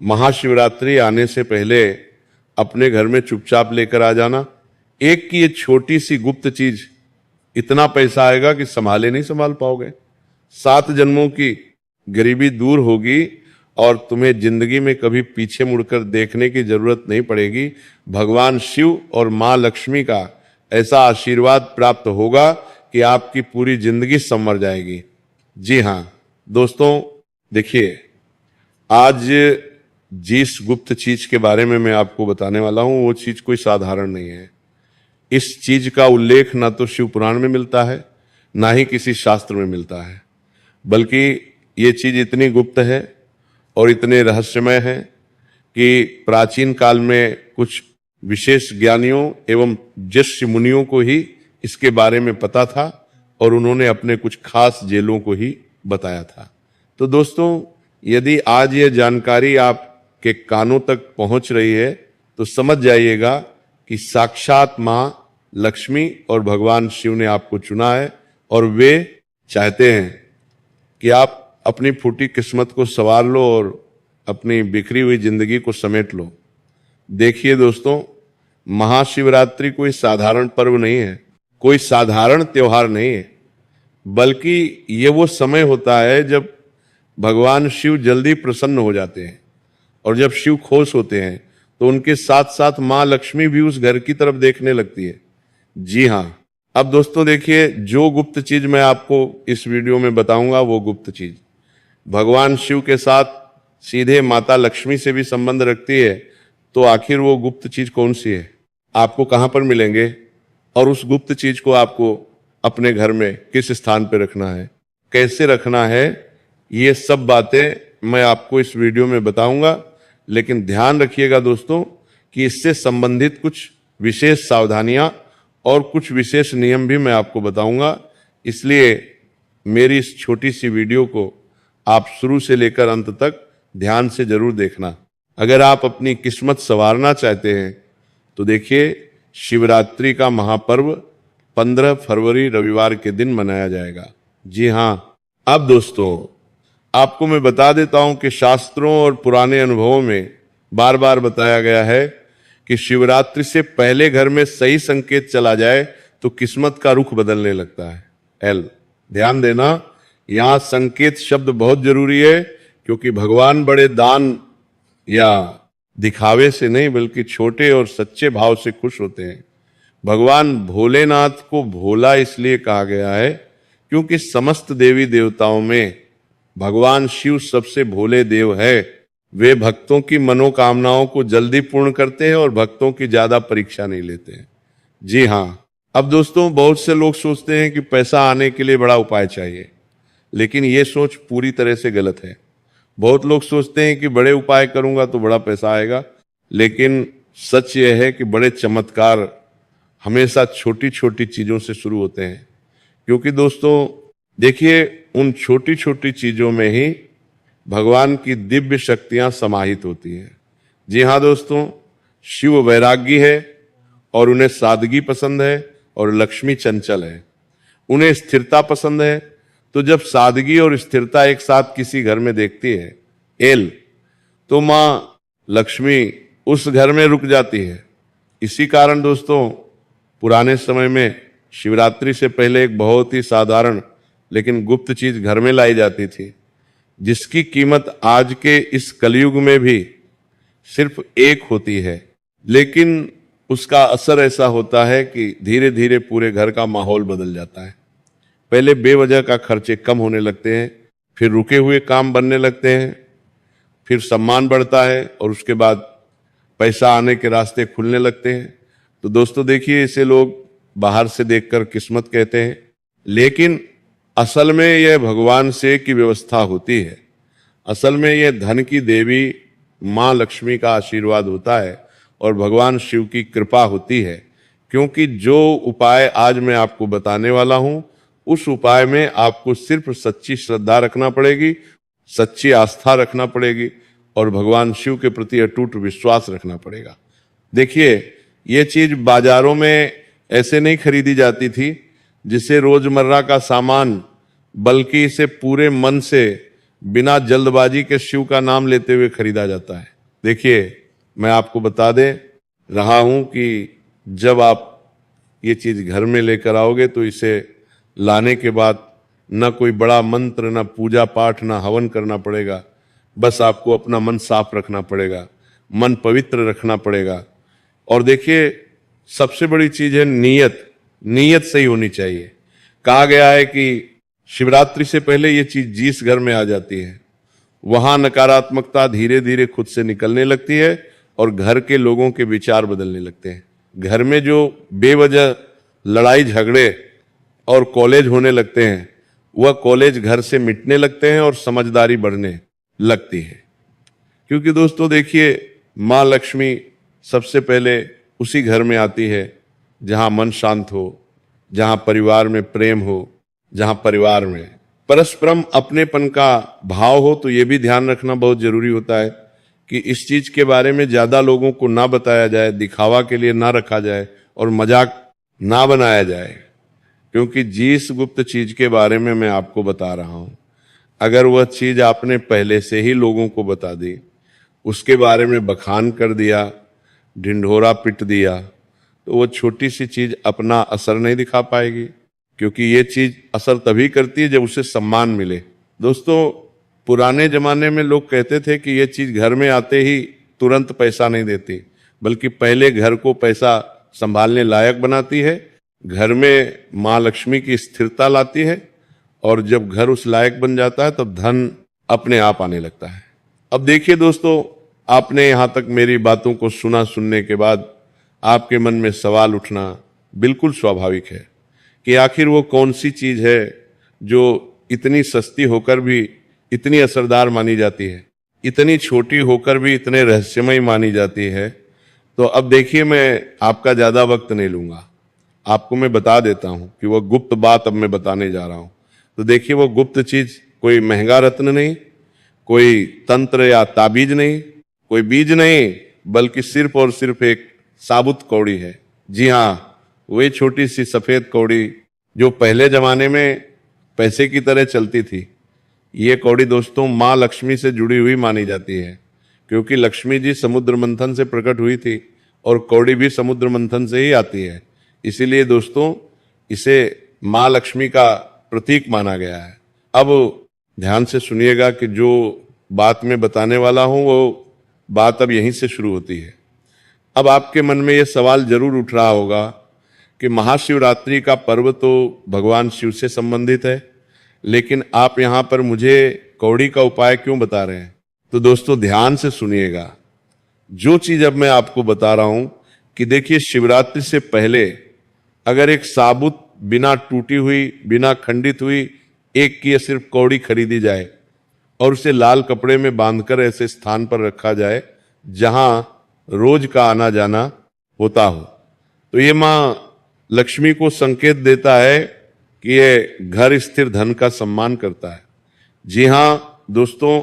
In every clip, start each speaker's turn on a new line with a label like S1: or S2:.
S1: महाशिवरात्रि आने से पहले अपने घर में चुपचाप लेकर आ जाना। एक की ये छोटी सी गुप्त चीज, इतना पैसा आएगा कि संभाले नहीं संभाल पाओगे। 7 जन्मों की गरीबी दूर होगी और तुम्हें जिंदगी में कभी पीछे मुड़कर देखने की जरूरत नहीं पड़ेगी। भगवान शिव और मां लक्ष्मी का ऐसा आशीर्वाद प्राप्त होगा कि आपकी पूरी जिंदगी संवर जाएगी। जी हां दोस्तों, देखिए आज जिस गुप्त चीज के बारे में मैं आपको बताने वाला हूं वो चीज कोई साधारण नहीं है। इस चीज का उल्लेख ना तो शिव पुराण में मिलता है, ना ही किसी शास्त्र में मिलता है, बल्कि ये चीज इतनी गुप्त है और इतने रहस्यमय है कि प्राचीन काल में कुछ विशेष ज्ञानियों एवं ज्येष्ठ मुनियों को ही इसके बारे में पता था और उन्होंने अपने कुछ खास जेलों को ही बताया था। तो दोस्तों, यदि आज ये जानकारी आपके कानों तक पहुंच रही है तो समझ जाइएगा कि साक्षात मां लक्ष्मी और भगवान शिव ने आपको चुना है और वे चाहते हैं कि आप अपनी फूटी किस्मत को संवार लो और अपनी बिखरी हुई जिंदगी को समेट लो। देखिए दोस्तों, महाशिवरात्रि कोई साधारण पर्व नहीं है, कोई साधारण त्योहार नहीं है, बल्कि ये वो समय होता है जब भगवान शिव जल्दी प्रसन्न हो जाते हैं और जब शिव खुश होते हैं तो उनके साथ साथ मां लक्ष्मी भी उस घर की तरफ देखने लगती है। जी हां, अब दोस्तों देखिए, जो गुप्त चीज मैं आपको इस वीडियो में बताऊंगा वो गुप्त चीज भगवान शिव के साथ सीधे माता लक्ष्मी से भी संबंध रखती है। तो आखिर वो गुप्त चीज कौन सी है, आपको कहां पर मिलेंगे और उस गुप्त चीज को आपको अपने घर में किस स्थान पर रखना है, कैसे रखना है, ये सब बातें मैं आपको इस वीडियो में बताऊंगा। लेकिन ध्यान रखिएगा दोस्तों कि इससे संबंधित कुछ विशेष सावधानियां और कुछ विशेष नियम भी मैं आपको बताऊंगा। इसलिए मेरी इस छोटी सी वीडियो को आप शुरू से लेकर अंत तक ध्यान से जरूर देखना। अगर आप अपनी किस्मत संवारना चाहते हैं तो देखिए, शिवरात्रि का महापर्व 15 फरवरी रविवार के दिन मनाया जाएगा। जी हां, अब दोस्तों आपको मैं बता देता हूं कि शास्त्रों और पुराने अनुभवों में बार बार बताया गया है कि शिवरात्रि से पहले घर में सही संकेत चला जाए तो किस्मत का रुख बदलने लगता है। ध्यान देना, यहां संकेत शब्द बहुत जरूरी है, क्योंकि भगवान बड़े दान या दिखावे से नहीं बल्कि छोटे और सच्चे भाव से खुश होते हैं। भगवान भोलेनाथ को भोला इसलिए कहा गया है क्योंकि समस्त देवी देवताओं में भगवान शिव सबसे भोले देव है। वे भक्तों की मनोकामनाओं को जल्दी पूर्ण करते हैं और भक्तों की ज्यादा परीक्षा नहीं लेते हैं। जी हां, अब दोस्तों बहुत से लोग सोचते हैं कि पैसा आने के लिए बड़ा उपाय चाहिए, लेकिन यह सोच पूरी तरह से गलत है। बहुत लोग सोचते हैं कि बड़े उपाय करूंगा तो बड़ा पैसा आएगा, लेकिन सच यह है कि बड़े चमत्कार हमेशा छोटी छोटी चीजों से शुरू होते हैं। क्योंकि दोस्तों देखिए, उन छोटी छोटी चीजों में ही भगवान की दिव्य शक्तियां समाहित होती हैं। जी हां दोस्तों, शिव वैरागी है और उन्हें सादगी पसंद है और लक्ष्मी चंचल है। उन्हें स्थिरता पसंद है, तो जब सादगी और स्थिरता एक साथ किसी घर में देखती है तो मां लक्ष्मी उस घर में रुक जाती है। इसी कारण दोस्तों पुराने समय में शिवरात्रि से पहले एक बहुत ही साधारण लेकिन गुप्त चीज घर में लाई जाती थी, जिसकी कीमत आज के इस कलयुग में भी सिर्फ एक होती है, लेकिन उसका असर ऐसा होता है कि धीरे धीरे पूरे घर का माहौल बदल जाता है। पहले बेवजह का खर्चे कम होने लगते हैं, फिर रुके हुए काम बनने लगते हैं, फिर सम्मान बढ़ता है और उसके बाद पैसा आने के रास्ते खुलने लगते हैं। तो दोस्तों देखिए, इसे लोग बाहर से देखकर किस्मत कहते हैं, लेकिन असल में यह भगवान से की व्यवस्था होती है। असल में यह धन की देवी मां लक्ष्मी का आशीर्वाद होता है और भगवान शिव की कृपा होती है। क्योंकि जो उपाय आज मैं आपको बताने वाला हूं, उस उपाय में आपको सिर्फ सच्ची श्रद्धा रखना पड़ेगी, सच्ची आस्था रखना पड़ेगी और भगवान शिव के प्रति अटूट विश्वास रखना पड़ेगा। देखिए, ये चीज बाजारों में ऐसे नहीं खरीदी जाती थी जिसे रोजमर्रा का सामान, बल्कि इसे पूरे मन से बिना जल्दबाजी के शिव का नाम लेते हुए खरीदा जाता है। देखिए, मैं आपको बता दे रहा हूं कि जब आप ये चीज घर में लेकर आओगे तो इसे लाने के बाद न कोई बड़ा मंत्र, न पूजा पाठ, न हवन करना पड़ेगा। बस आपको अपना मन साफ रखना पड़ेगा, मन पवित्र रखना पड़ेगा। और देखिए, सबसे बड़ी चीज है नीयत। नीयत सही होनी चाहिए। कहा गया है कि शिवरात्रि से पहले ये चीज जिस घर में आ जाती है वहां नकारात्मकता धीरे धीरे खुद से निकलने लगती है और घर के लोगों के विचार बदलने लगते हैं। घर में जो बेवजह लड़ाई झगड़े और कॉलेज होने लगते हैं वह कॉलेज घर से मिटने लगते हैं और समझदारी बढ़ने लगती है। क्योंकि दोस्तों देखिए, माँ लक्ष्मी सबसे पहले उसी घर में आती है जहां मन शांत हो, जहां परिवार में प्रेम हो, जहां परिवार में परस्परम अपनेपन का भाव हो। तो ये भी ध्यान रखना बहुत जरूरी होता है कि इस चीज के बारे में ज्यादा लोगों को ना बताया जाए, दिखावा के लिए ना रखा जाए और मजाक ना बनाया जाए। क्योंकि जिस गुप्त चीज के बारे में मैं आपको बता रहा हूं, अगर वह चीज आपने पहले से ही लोगों को बता दी, उसके बारे में बखान कर दिया, ढिंढोरा पिट दिया, तो वो छोटी सी चीज अपना असर नहीं दिखा पाएगी। क्योंकि ये चीज असर तभी करती है जब उसे सम्मान मिले। दोस्तों, पुराने जमाने में लोग कहते थे कि ये चीज घर में आते ही तुरंत पैसा नहीं देती, बल्कि पहले घर को पैसा संभालने लायक बनाती है, घर में माँ लक्ष्मी की स्थिरता लाती है, और जब घर उस लायक बन जाता है तब धन अपने आप आने लगता है। अब देखिए दोस्तों, आपने यहां तक मेरी बातों को सुना। सुनने के बाद आपके मन में सवाल उठना बिल्कुल स्वाभाविक है कि आखिर वो कौन सी चीज है जो इतनी सस्ती होकर भी इतनी असरदार मानी जाती है, इतनी छोटी होकर भी इतने रहस्यमय मानी जाती है। तो अब देखिए, मैं आपका ज्यादा वक्त नहीं लूंगा, आपको मैं बता देता हूं कि वो गुप्त बात अब मैं बताने जा रहा हूं। तो देखिए, वो गुप्त चीज कोई महंगा रत्न नहीं, कोई तंत्र या ताबीज नहीं, कोई बीज नहीं, बल्कि सिर्फ और सिर्फ एक साबुत कौड़ी है। जी हाँ, वही छोटी सी सफेद कौड़ी जो पहले जमाने में पैसे की तरह चलती थी। ये कौड़ी दोस्तों माँ लक्ष्मी से जुड़ी हुई मानी जाती है, क्योंकि लक्ष्मी जी समुद्र मंथन से प्रकट हुई थी और कौड़ी भी समुद्र मंथन से ही आती है। इसीलिए दोस्तों इसे माँ लक्ष्मी का प्रतीक माना गया है। अब ध्यान से सुनिएगा कि जो बात मैं बताने वाला हूं वो बात अब यहीं से शुरू होती है। अब आपके मन में ये सवाल जरूर उठ रहा होगा कि महाशिवरात्रि का पर्व तो भगवान शिव से संबंधित है, लेकिन आप यहाँ पर मुझे कौड़ी का उपाय क्यों बता रहे हैं? तो दोस्तों ध्यान से सुनिएगा। जो चीज अब मैं आपको बता रहा हूं कि देखिए, शिवरात्रि से पहले अगर एक साबुत, बिना टूटी हुई, बिना खंडित हुई एक की सिर्फ कौड़ी खरीदी जाए और उसे लाल कपड़े में बांधकर ऐसे स्थान पर रखा जाए जहां रोज का आना जाना होता हो, तो ये माँ लक्ष्मी को संकेत देता है कि ये घर स्थिर धन का सम्मान करता है। जी हाँ दोस्तों,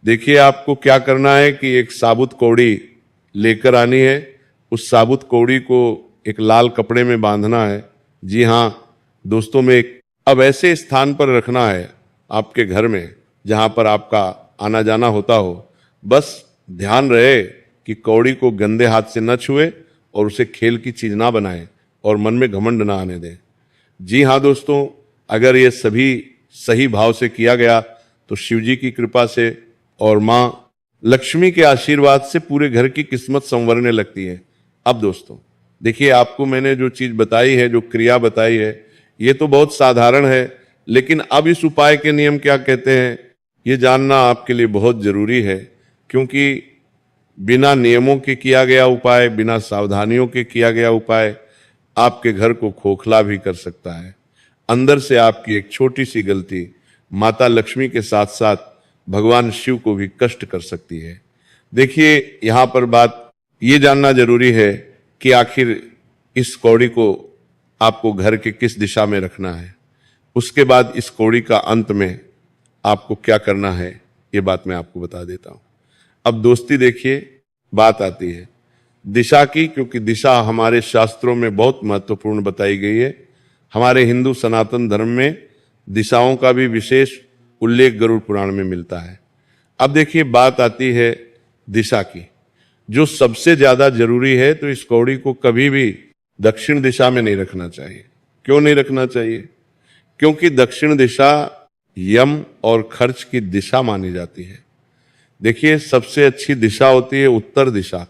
S1: देखिए आपको क्या करना है कि एक साबुत कौड़ी लेकर आनी है। उस साबुत कौड़ी को एक लाल कपड़े में बांधना है। जी हाँ दोस्तों, में अब ऐसे स्थान पर रखना है आपके घर में जहां पर आपका आना जाना होता हो। बस ध्यान रहे कि कौड़ी को गंदे हाथ से न छुए और उसे खेल की चीज ना बनाए और मन में घमंड ना आने दें। जी हाँ दोस्तों, अगर ये सभी सही भाव से किया गया तो शिव जी की कृपा से और माँ लक्ष्मी के आशीर्वाद से पूरे घर की किस्मत संवरने लगती है। अब दोस्तों देखिए, आपको मैंने जो चीज बताई है, जो क्रिया बताई है, ये तो बहुत साधारण है, लेकिन अब इस उपाय के नियम क्या कहते हैं ये जानना आपके लिए बहुत जरूरी है। क्योंकि बिना नियमों के किया गया उपाय, बिना सावधानियों के किया गया उपाय आपके घर को खोखला भी कर सकता है। अंदर से आपकी एक छोटी सी गलती माता लक्ष्मी के साथ साथ भगवान शिव को भी कष्ट कर सकती है। देखिए, यहाँ पर बात ये जानना जरूरी है कि आखिर इस कौड़ी को आपको घर के किस दिशा में रखना है। उसके बाद इस कौड़ी का अंत में आपको क्या करना है, ये बात मैं आपको बता देता हूं। अब दोस्ती देखिए, बात आती है दिशा की, क्योंकि दिशा हमारे शास्त्रों में बहुत महत्वपूर्ण बताई गई है। हमारे हिंदू सनातन धर्म में दिशाओं का भी विशेष उल्लेख गरुड़ पुराण में मिलता है। अब देखिए बात आती है दिशा की, जो सबसे ज्यादा जरूरी है। तो इस कौड़ी को कभी भी दक्षिण दिशा में नहीं रखना चाहिए। क्यों नहीं रखना चाहिए? क्योंकि दक्षिण दिशा यम और खर्च की दिशा मानी जाती है। देखिए सबसे अच्छी दिशा होती है उत्तर दिशा,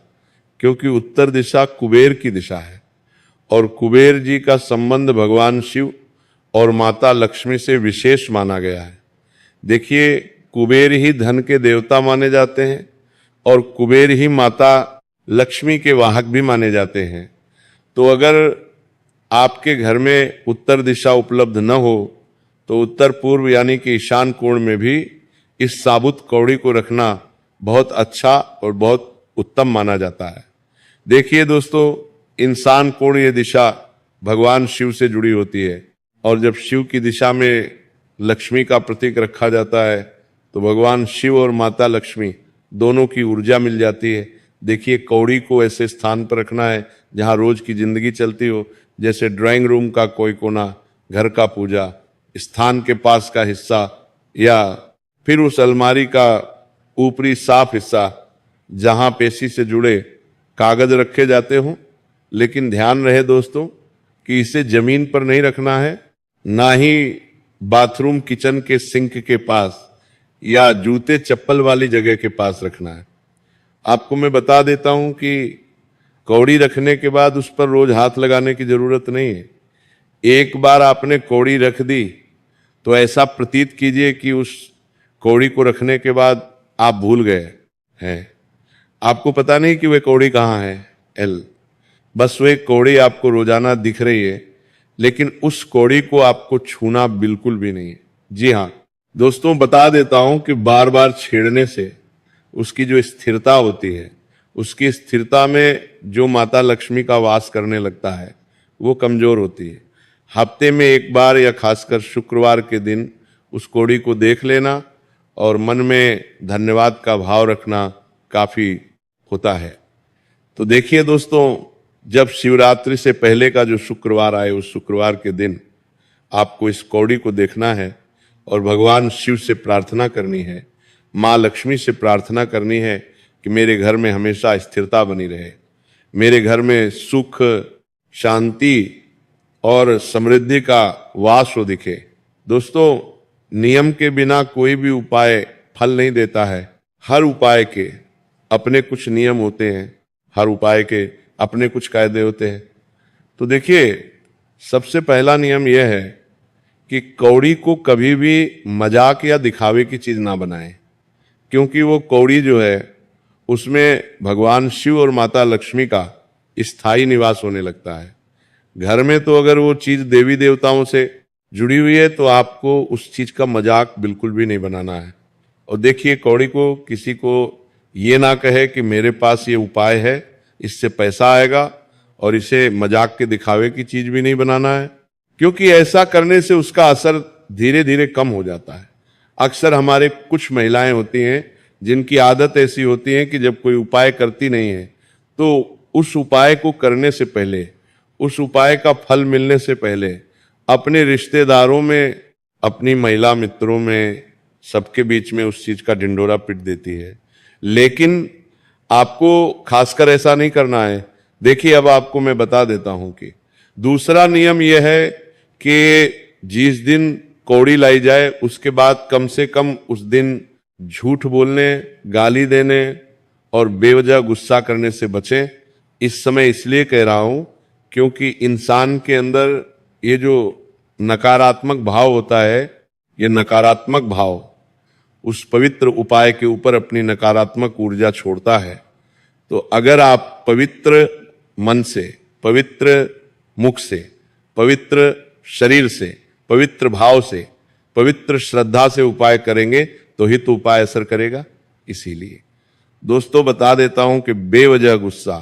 S1: क्योंकि उत्तर दिशा कुबेर की दिशा है और कुबेर जी का संबंध भगवान शिव और माता लक्ष्मी से विशेष माना गया है। देखिए कुबेर ही धन के देवता माने जाते हैं और कुबेर ही माता लक्ष्मी के वाहक भी माने जाते हैं। तो अगर आपके घर में उत्तर दिशा उपलब्ध न हो तो उत्तर पूर्व यानी कि ईशान कोण में भी इस साबुत कौड़ी को रखना बहुत अच्छा और बहुत उत्तम माना जाता है। देखिए दोस्तों, इंसान कोण ये दिशा भगवान शिव से जुड़ी होती है और जब शिव की दिशा में लक्ष्मी का प्रतीक रखा जाता है तो भगवान शिव और माता लक्ष्मी दोनों की ऊर्जा मिल जाती है। देखिए कौड़ी को ऐसे स्थान पर रखना है जहां रोज की जिंदगी चलती हो, जैसे ड्राइंग रूम का कोई कोना, घर का पूजा स्थान के पास का हिस्सा, या फिर उस अलमारी का ऊपरी साफ हिस्सा जहां पेशी से जुड़े कागज रखे जाते हों। लेकिन ध्यान रहे दोस्तों कि इसे जमीन पर नहीं रखना है, ना ही बाथरूम किचन के सिंक के पास या जूते चप्पल वाली जगह के पास रखना है। आपको मैं बता देता हूं कि कौड़ी रखने के बाद उस पर रोज हाथ लगाने की जरूरत नहीं है। एक बार आपने कौड़ी रख दी तो ऐसा प्रतीत कीजिए कि उस कौड़ी को रखने के बाद आप भूल गए हैं। आपको पता नहीं कि वह कौड़ी कहाँ है। बस वह कौड़ी आपको रोजाना दिख रही है, लेकिन उस कौड़ी को आपको छूना बिल्कुल भी नहीं है। जी हाँ दोस्तों, बता देता हूं कि बार बार छेड़ने से उसकी जो स्थिरता होती है, उसकी स्थिरता में जो माता लक्ष्मी का वास करने लगता है वो कमजोर होती है। हफ्ते में एक बार या खासकर शुक्रवार के दिन उस कौड़ी को देख लेना और मन में धन्यवाद का भाव रखना काफी होता है। तो देखिए दोस्तों, जब शिवरात्रि से पहले का जो शुक्रवार आए उस शुक्रवार के दिन आपको इस कौड़ी को देखना है और भगवान शिव से प्रार्थना करनी है, माँ लक्ष्मी से प्रार्थना करनी है कि मेरे घर में हमेशा स्थिरता बनी रहे, मेरे घर में सुख, शांति और समृद्धि का वास हो दिखे। दोस्तों, नियम के बिना कोई भी उपाय फल नहीं देता है। हर उपाय के अपने कुछ नियम होते हैं, हर उपाय के अपने कुछ कायदे होते हैं। तो देखिए सबसे पहला नियम यह है कि कौड़ी को कभी भी मजाक या दिखावे की चीज ना बनाएं, क्योंकि वो कौड़ी जो है उसमें भगवान शिव और माता लक्ष्मी का स्थायी निवास होने लगता है। घर में तो अगर वो चीज देवी देवताओं से जुड़ी हुई है तो आपको उस चीज का मजाक बिल्कुल भी नहीं बनाना है। और देखिए कौड़ी को किसी को ये ना कहे कि मेरे पास ये उपाय है, इससे पैसा आएगा, और इसे मजाक के दिखावे की चीज भी नहीं बनाना है, क्योंकि ऐसा करने से उसका असर धीरे धीरे कम हो जाता है। अक्सर हमारे कुछ महिलाएं होती हैं जिनकी आदत ऐसी होती है कि जब कोई उपाय करती नहीं है तो उस उपाय को करने से पहले, उस उपाय का फल मिलने से पहले अपने रिश्तेदारों में, अपनी महिला मित्रों में, सबके बीच में उस चीज का ढिंढोरा पीट देती है। लेकिन आपको खासकर ऐसा नहीं करना है। देखिए अब आपको मैं बता देता हूं कि दूसरा नियम यह है कि जिस दिन कौड़ी लाई जाए उसके बाद कम से कम उस दिन झूठ बोलने, गाली देने और बेवजह गुस्सा करने से बचें। इस समय इसलिए कह रहा हूं क्योंकि इंसान के अंदर ये जो नकारात्मक भाव होता है, ये नकारात्मक भाव उस पवित्र उपाय के ऊपर अपनी नकारात्मक ऊर्जा छोड़ता है। तो अगर आप पवित्र मन से, पवित्र मुख से, पवित्र शरीर से, पवित्र भाव से, पवित्र श्रद्धा से उपाय करेंगे तो ही तो उपाय असर करेगा। इसीलिए दोस्तों बता देता हूं कि बेवजह गुस्सा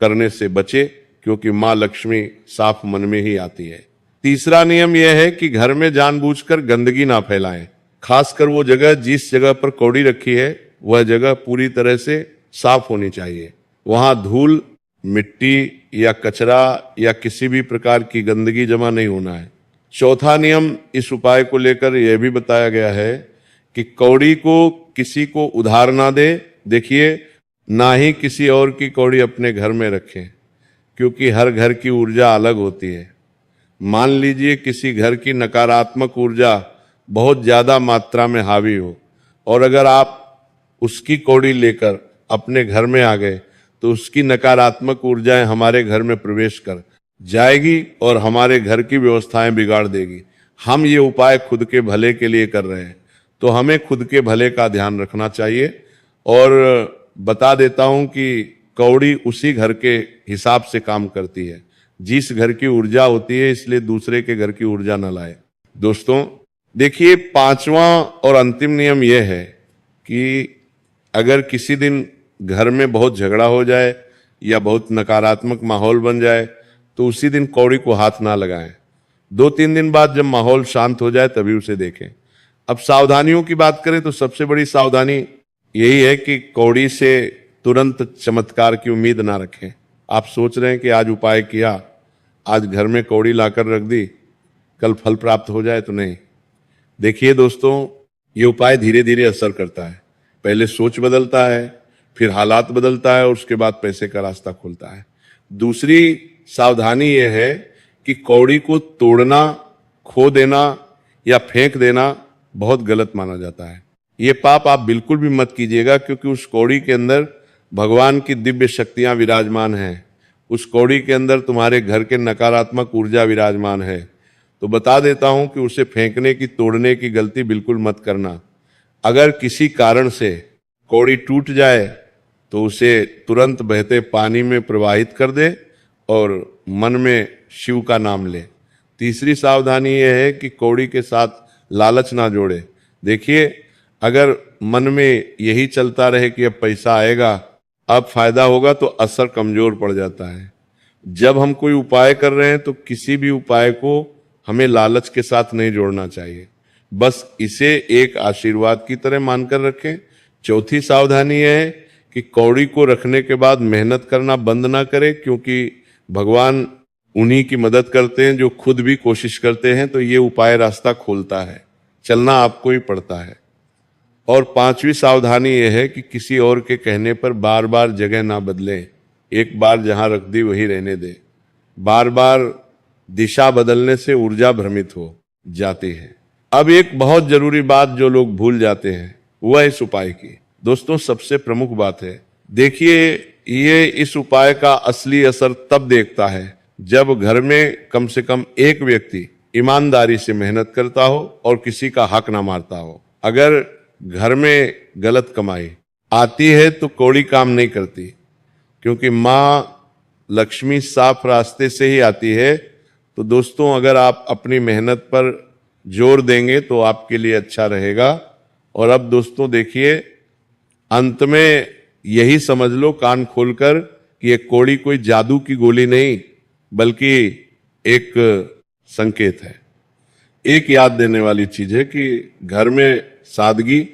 S1: करने से बचे, क्योंकि मां लक्ष्मी साफ मन में ही आती है। तीसरा नियम यह है कि घर में जानबूझकर गंदगी ना फैलाएं। खासकर वो जगह, जिस जगह पर कौड़ी रखी है वह जगह पूरी तरह से साफ होनी चाहिए। वहां धूल, मिट्टी या कचरा या किसी भी प्रकार की गंदगी जमा नहीं होना है। चौथा नियम इस उपाय को लेकर यह भी बताया गया है कि कौड़ी को किसी को उधार ना दे। देखिए, ना ही किसी और की कौड़ी अपने घर में रखें, क्योंकि हर घर की ऊर्जा अलग होती है। मान लीजिए किसी घर की नकारात्मक ऊर्जा बहुत ज्यादा मात्रा में हावी हो, और अगर आप उसकी कौड़ी लेकर अपने घर में आ गए तो उसकी नकारात्मक ऊर्जाएं हमारे घर में प्रवेश कर जाएगी और हमारे घर की व्यवस्थाएं बिगाड़ देगी। हम ये उपाय खुद के भले के लिए कर रहे हैं, तो हमें खुद के भले का ध्यान रखना चाहिए। और बता देता हूं कि कौड़ी उसी घर के हिसाब से काम करती है जिस घर की ऊर्जा होती है, इसलिए दूसरे के घर की ऊर्जा न लाए। दोस्तों देखिए, पांचवा और अंतिम नियम यह है कि अगर किसी दिन घर में बहुत झगड़ा हो जाए या बहुत नकारात्मक माहौल बन जाए तो उसी दिन कौड़ी को हाथ ना लगाएं। 2-3 दिन बाद जब माहौल शांत हो जाए तभी उसे देखें। अब सावधानियों की बात करें तो सबसे बड़ी सावधानी यही है कि कौड़ी से तुरंत चमत्कार की उम्मीद ना रखें। आप सोच रहे हैं कि आज उपाय किया, आज घर में कौड़ी लाकर रख दी, कल फल प्राप्त हो जाए, तो नहीं। देखिए दोस्तों, ये उपाय धीरे धीरे असर करता है। पहले सोच बदलता है, फिर हालात बदलता है और उसके बाद पैसे का रास्ता खुलता है। दूसरी सावधानी यह है कि कौड़ी को तोड़ना, खो देना या फेंक देना बहुत गलत माना जाता है। ये पाप आप बिल्कुल भी मत कीजिएगा, क्योंकि उस कौड़ी के अंदर भगवान की दिव्य शक्तियां विराजमान हैं। उस कौड़ी के अंदर तुम्हारे घर के नकारात्मक ऊर्जा विराजमान है। तो बता देता हूं कि उसे फेंकने की, तोड़ने की गलती बिल्कुल मत करना। अगर किसी कारण से कौड़ी टूट जाए तो उसे तुरंत बहते पानी में प्रवाहित कर दे और मन में शिव का नाम ले। तीसरी सावधानी यह है कि कौड़ी के साथ लालच ना जोड़े। देखिए, अगर मन में यही चलता रहे कि अब पैसा आएगा, अब फायदा होगा, तो असर कमजोर पड़ जाता है। जब हम कोई उपाय कर रहे हैं तो किसी भी उपाय को हमें लालच के साथ नहीं जोड़ना चाहिए, बस इसे एक आशीर्वाद की तरह मानकर रखें। चौथी सावधानी है कि कौड़ी को रखने के बाद मेहनत करना बंद ना करें, क्योंकि भगवान उन्हीं की मदद करते हैं जो खुद भी कोशिश करते हैं। तो ये उपाय रास्ता खोलता है, चलना आपको ही पड़ता है। और पांचवी सावधानी यह है कि किसी और के कहने पर बार बार जगह ना बदलें। एक बार जहां रख दी वहीं रहने दें। बार बार दिशा बदलने से ऊर्जा भ्रमित हो जाती है। अब एक बहुत जरूरी बात जो लोग भूल जाते हैं वह है इस उपाय की। दोस्तों, सबसे प्रमुख बात है, देखिए, ये इस उपाय का असली असर तब देखता है जब घर में कम से कम एक व्यक्ति ईमानदारी से मेहनत करता हो और किसी का हक ना मारता हो। अगर घर में गलत कमाई आती है तो कौड़ी काम नहीं करती, क्योंकि माँ लक्ष्मी साफ रास्ते से ही आती है। तो दोस्तों, अगर आप अपनी मेहनत पर जोर देंगे तो आपके लिए अच्छा रहेगा। और अब दोस्तों देखिए, अंत में यही समझ लो कान खोलकर कि ये कौड़ी कोई जादू की गोली नहीं, बल्कि एक संकेत है, एक याद देने वाली चीज है कि घर में सादगी,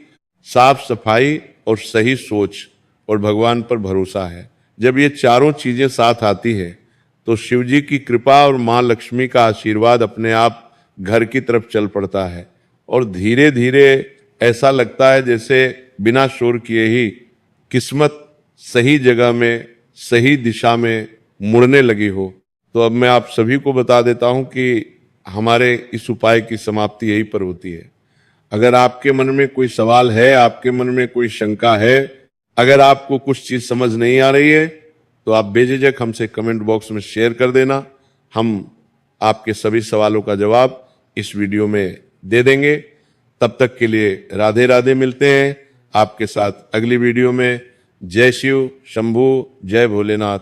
S1: साफ सफाई और सही सोच और भगवान पर भरोसा है। जब ये चारों चीजें साथ आती है तो शिव जी की कृपा और माँ लक्ष्मी का आशीर्वाद अपने आप घर की तरफ चल पड़ता है, और धीरे धीरे ऐसा लगता है जैसे बिना शोर किए ही किस्मत सही जगह में, सही दिशा में मुड़ने लगी हो। तो अब मैं आप सभी को बता देता हूं कि हमारे इस उपाय की समाप्ति यहीं पर होती है। अगर आपके मन में कोई सवाल है, आपके मन में कोई शंका है, अगर आपको कुछ चीज समझ नहीं आ रही है, तो आप बेझिझक हमसे कमेंट बॉक्स में शेयर कर देना। हम आपके सभी सवालों का जवाब इस वीडियो में दे देंगे। तब तक के लिए राधे राधे, मिलते हैं आपके साथ अगली वीडियो में। जय शिव शंभू, जय भोलेनाथ।